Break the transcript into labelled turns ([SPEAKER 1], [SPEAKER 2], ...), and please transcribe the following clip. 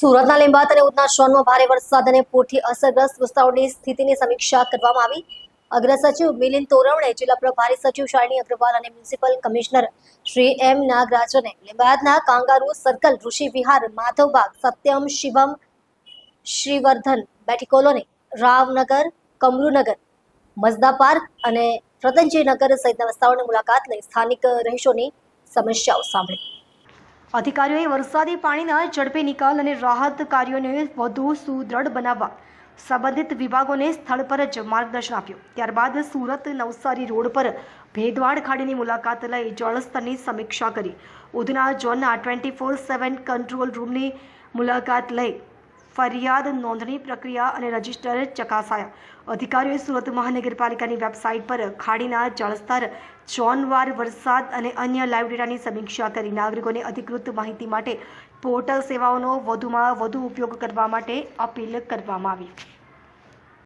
[SPEAKER 1] સુરતના લીંબાયત અને ઉધના ઝોનમાં ભારે વરસાદ અને પૂરથી અસરગ્રસ્ત વિસ્તારોની સ્થિતિની સમીક્ષા કરવામાં આવી. અગ્ર સચિવ મિલિંદ તોરવણે, જિલ્લા પ્રભારી સચિવ શાલિની અગ્રવાલ અને મ્યુનિસિપલ કમિશનર શ્રી એમ નાગરાજને લીંબાયતના કાંગારૂ સર્કલ, ઋષિ વિહાર, માધવબાગ, સત્યમ, શિવમ, શ્રીવર્ધન, બેઠી કોલોની, રાવનગર, કમરૂનગર, મઝદા પાર્ક અને રતનજીનગર સહિતના વિસ્તારોની મુલાકાત લઈ સ્થાનિક રહીશોની સમસ્યાઓ સાંભળી. અધિકારીઓએ વરસાદી પાણીના ઝડપી નિકાલ અને રાહત કાર્યોને વધુ સુદૃઢ બનાવવા સંબંધિત વિભાગોને સ્થળ પર જ માર્ગદર્શન આપ્યું. ત્યારબાદ સુરત નવસારી રોડ પર ભેદવાડ ખાડીની મુલાકાત લઈ જળસ્તરની સમીક્ષા કરી. ઉધના ઝોનના 24/7 કંટ્રોલ રૂમની મુલાકાત લઈ ફરિયાદ નોંધણી પ્રક્રિયા અને રજિસ્ટર ચકાસાયા. અધિકારીઓએ સુરત મહાનગરપાલિકાની વેબસાઇટ પર ખાડીના જળસ્તર, ઝોનવાર વરસાદ અને અન્ય લાઈવ ડેટાની સમીક્ષા કરી નાગરિકોને અધિકૃત માહિતી માટે પોર્ટલ સેવાઓનો વધુમાં વધુ ઉપયોગ કરવા માટે અપીલ કરવામાં આવી.